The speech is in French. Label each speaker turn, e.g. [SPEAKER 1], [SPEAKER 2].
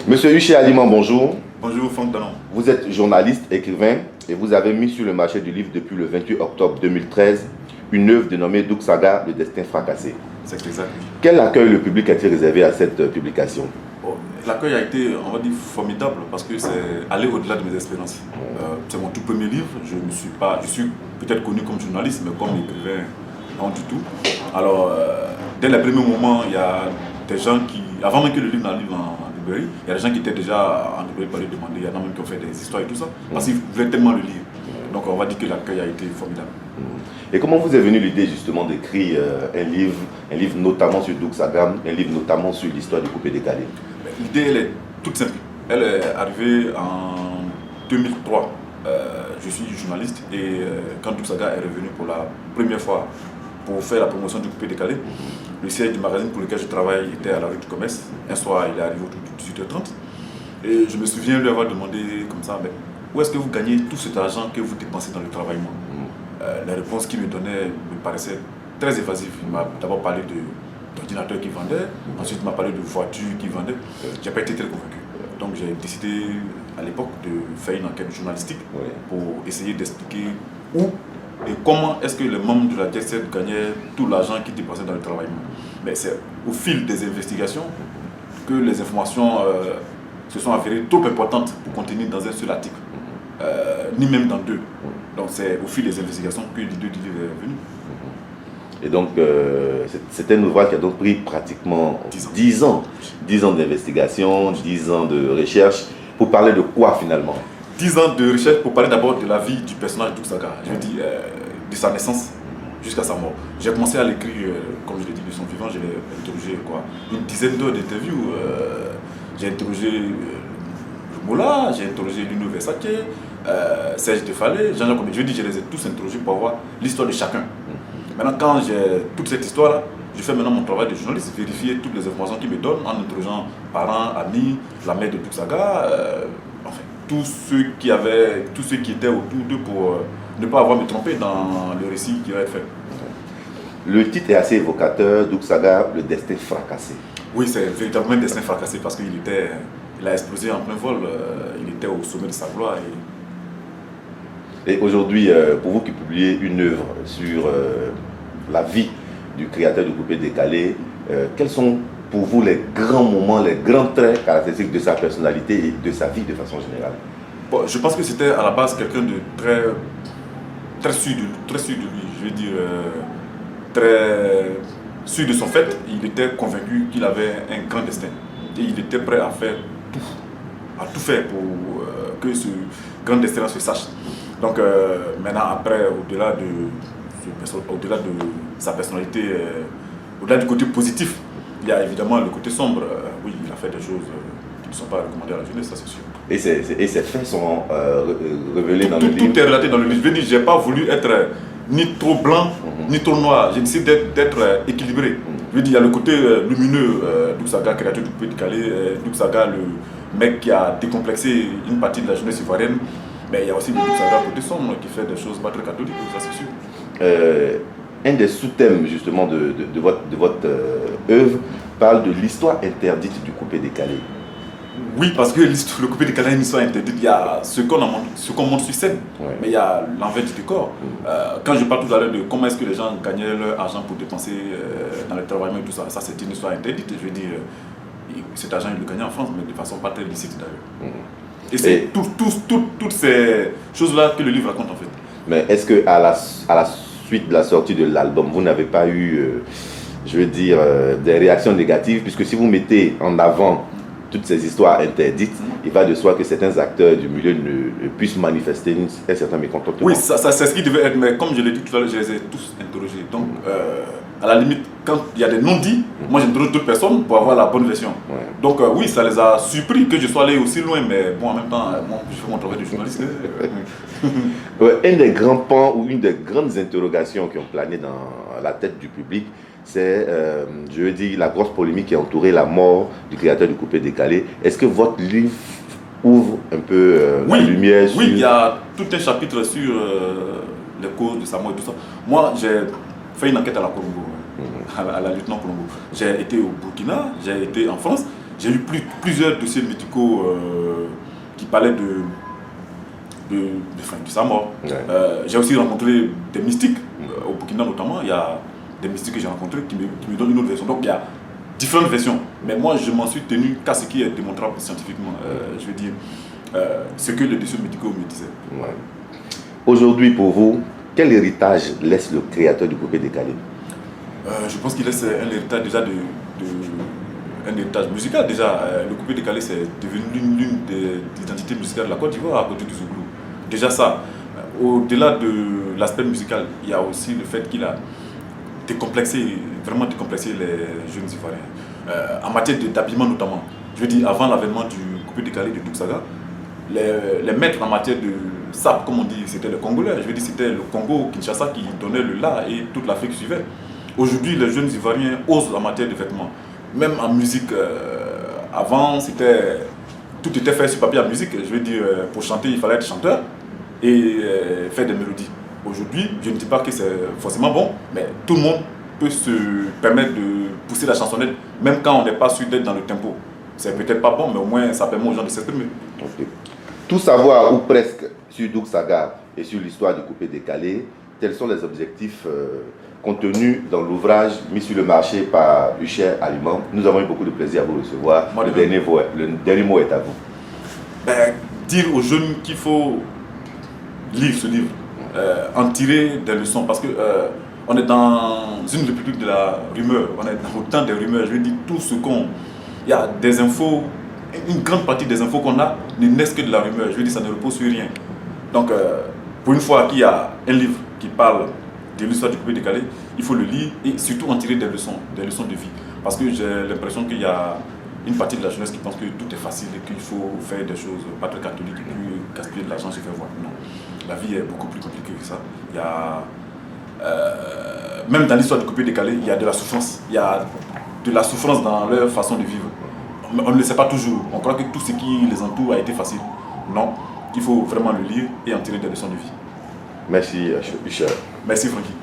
[SPEAKER 1] Monsieur Huché Aliman, bonjour.
[SPEAKER 2] Bonjour Franck Danon.
[SPEAKER 1] Vous êtes journaliste, écrivain et vous avez mis sur le marché du livre depuis le 28 octobre 2013 une œuvre dénommée Douk Saga, Le Destin Fracassé.
[SPEAKER 2] C'est exact.
[SPEAKER 1] Quel accueil le public a-t-il réservé à cette publication?
[SPEAKER 2] L'accueil a été, on va dire, formidable parce que c'est allé au-delà de mes expériences. C'est mon tout premier livre. Je suis peut-être connu comme journaliste, mais comme écrivain, non du tout. Alors, dès les premiers moments, il y a des gens qui, avant même que le livre n'arrive en librairie, il y a des gens qui étaient déjà en librairie pour aller demander. Il y en a même qui ont fait des histoires et tout ça, parce qu'ils voulaient tellement le lire. Donc, on va dire que l'accueil a été formidable.
[SPEAKER 1] Et comment vous est venue l'idée justement d'écrire un livre notamment sur Douk Saga, un livre notamment sur l'histoire du coupé décalé?
[SPEAKER 2] L'idée, elle est toute simple. Elle est arrivée en 2003. Je suis journaliste et quand Douk Saga est revenu pour la première fois pour faire la promotion du coupé décalé, le siège du magazine pour lequel je travaille était à la rue du Commerce. Un soir, il est arrivé autour de 18h30 et je me souviens lui avoir demandé comme ça, mais où est-ce que vous gagnez tout cet argent que vous dépensez dans le travail? La réponse qu'il me donnait me paraissait très évasive. Il m'a d'abord parlé d'ordinateurs qui vendaient, ensuite il m'a parlé de voitures qui vendaient. Je n'ai pas été très convaincu. Donc j'ai décidé à l'époque de faire une enquête journalistique pour essayer d'expliquer où et comment est-ce que les membres de la Jet Set gagnaient tout l'argent qu'ils dépensaient dans le travail. Mais c'est au fil des investigations que les informations se sont avérées trop importantes pour contenir dans un seul article, ni même dans deux. Donc c'est au fil des investigations que l'idée du livre est venue.
[SPEAKER 1] Et donc, c'est un ouvrage qui a donc pris pratiquement 10 ans. 10 ans d'investigation, 10 ans de recherche. Pour parler de quoi finalement?
[SPEAKER 2] 10 ans de recherche pour parler d'abord de la vie du personnage Douk Saga. Je veux dire, de sa naissance jusqu'à sa mort. J'ai commencé à l'écrire, comme je l'ai dit, de son vivant. J'ai interrogé une dizaine d'heures d'interviews. J'ai interrogé le Mola, j'ai interrogé Luno Versace, Serge Defalé, Jean-Jacques Comé. Je veux dire, je les ai tous interrogés pour avoir l'histoire de chacun. Maintenant, quand j'ai toute cette histoire-là, je fais maintenant mon travail de journaliste, vérifier toutes les informations qu'ils me donnent en interrogeant parents, amis, la mère de Douk Saga, enfin, tous ceux qui étaient autour d'eux pour ne pas avoir me tromper dans le récit qui va être fait.
[SPEAKER 1] Le titre est assez évocateur, Douk Saga, Le Destin Fracassé.
[SPEAKER 2] Oui, c'est véritablement un destin fracassé parce qu'il a explosé en plein vol, il était au sommet de sa gloire.
[SPEAKER 1] Et aujourd'hui, pour vous qui publiez une œuvre sur la vie du créateur du coupé décalé, quels sont pour vous les grands moments, les grands traits caractéristiques de sa personnalité et de sa vie de façon générale?
[SPEAKER 2] Bon, je pense que c'était à la base quelqu'un de très sûr de lui, je veux dire, très sûr de son fait. Il était convaincu qu'il avait un grand destin et il était prêt à tout faire pour que ce grand destin se sache. Donc maintenant, après, au-delà de sa personnalité, au-delà du côté positif, il y a évidemment le côté sombre. Oui, il a fait des choses qui ne sont pas recommandées à la jeunesse, ça c'est sûr.
[SPEAKER 1] Et ces faits sont révélés dans le livre? Tout
[SPEAKER 2] est relaté dans le livre. Je veux dire, je n'ai pas voulu être ni trop blanc, ni trop noir. J'ai décidé d'être équilibré. Je veux dire, il y a le côté lumineux, Douk Saga, créateur du coupé décalé, Douk Saga, le mec qui a décomplexé une partie de la jeunesse ivoirienne. Mais il y a aussi le Douk Saga côté sombre qui fait des choses pas très catholiques, ça c'est sûr.
[SPEAKER 1] Un des sous-thèmes justement de votre œuvre parle de l'histoire interdite du coupé décalé.
[SPEAKER 2] Oui, parce que le coupé décalé est une histoire interdite. Il y a ce qu'on montre sur scène, mais il y a l'envers du décor. Quand je parle tout à l'heure de comment est-ce que les gens gagnaient leur argent pour dépenser dans le travail et tout ça, ça c'est une histoire interdite. Je veux dire, cet argent il le gagnait en France, mais de façon pas très licite d'ailleurs. Et c'est toutes ces choses-là que le livre raconte en fait.
[SPEAKER 1] Mais est-ce que à la suite de la sortie de l'album, vous n'avez pas eu, je veux dire, des réactions négatives? Puisque si vous mettez en avant toutes ces histoires interdites, il va de soi que certains acteurs du milieu ne puissent manifester un certain mécontentement.
[SPEAKER 2] Oui, ça c'est ce qui devait être, mais comme je l'ai dit tout à l'heure, je les ai tous interrogés. Donc, à la limite, quand il y a des non-dits, moi j'interroge d'autres personnes pour avoir la bonne version. Donc oui, ça les a surpris que je sois allé aussi loin, mais bon, en même temps, moi, je fais mon travail de journaliste.
[SPEAKER 1] Un des grands pans ou une des grandes interrogations qui ont plané dans la tête du public, c'est, je veux dire, la grosse polémique qui a entouré la mort du créateur du coupé décalé. Est-ce que votre livre ouvre un peu la lumière sur...
[SPEAKER 2] Oui, il y a tout un chapitre sur les causes de sa mort et tout ça. Moi, j'ai fait une enquête à la Colombo, à la lieutenant Colombo. J'ai été au Burkina, j'ai été en France, J'ai eu plusieurs dossiers médicaux qui parlaient de sa mort.
[SPEAKER 1] Ouais.
[SPEAKER 2] J'ai aussi rencontré des mystiques, au Burkina notamment. Il y a des mystiques que j'ai rencontrés qui me donnent une autre version. Donc il y a différentes versions. Mais moi, je m'en suis tenu qu'à ce qui est démontrable scientifiquement. Je veux dire, ce que les dossiers médicaux me disaient.
[SPEAKER 1] Ouais. Aujourd'hui, pour vous, quel héritage laisse le créateur du coupé décalé?
[SPEAKER 2] Je pense qu'il laisse un héritage déjà un héritage musical. Déjà, le coupé décalé, c'est devenu l'une des identités musicales de la Côte d'Ivoire à côté du Zouglou. Déjà ça, au-delà de l'aspect musical, il y a aussi le fait qu'il a vraiment décomplexé les jeunes Ivoiriens. En matière d'habillement notamment. Je veux dire, avant l'avènement du coupé décalé de Douk Saga, les maîtres en matière de sap, comme on dit, c'était le Congolais. Je veux dire, c'était le Congo, Kinshasa qui donnait le là et toute l'Afrique suivait. Aujourd'hui, les jeunes Ivoiriens osent en matière de vêtements. Même en musique, avant, tout était fait sur papier à musique. Je veux dire, pour chanter, il fallait être chanteur et faire des mélodies. Aujourd'hui, je ne dis pas que c'est forcément bon, mais tout le monde peut se permettre de pousser la chansonnette, même quand on n'est pas sûr d'être dans le tempo. C'est peut-être pas bon, mais au moins ça permet aux gens de s'exprimer.
[SPEAKER 1] Okay. Tout savoir, ou presque, sur Douk Saga et sur l'histoire du coupé décalé, tels sont les objectifs contenus dans l'ouvrage mis sur le marché par Usher Aliment. Nous avons eu beaucoup de plaisir à vous recevoir. Le dernier mot est à vous.
[SPEAKER 2] Dire aux jeunes qu'il faut lire ce livre, en tirer des leçons, parce que on est dans une république de la rumeur, on est dans le temps des rumeurs. Je veux dire, tout ce qu'on... Il y a des infos, une grande partie des infos qu'on a ne naissent que de la rumeur. Je veux dire, ça ne repose sur rien. Donc, pour une fois qu'il y a un livre qui parle de l'histoire du coupé décalé, il faut le lire et surtout en tirer des leçons de vie. Parce que j'ai l'impression qu'il y a une partie de la jeunesse qui pense que tout est facile et qu'il faut faire des choses pas très catholiques et puis gaspiller de l'argent se faire voir. Non, la vie est beaucoup plus compliquée que ça. Il y a, même dans l'histoire du coupé décalé, il y a de la souffrance. Il y a de la souffrance dans leur façon de vivre. On ne le sait pas toujours. On croit que tout ce qui les entoure a été facile. Non, il faut vraiment le lire et en tirer des leçons de vie.
[SPEAKER 1] Merci, Usher.
[SPEAKER 2] Merci, Francky.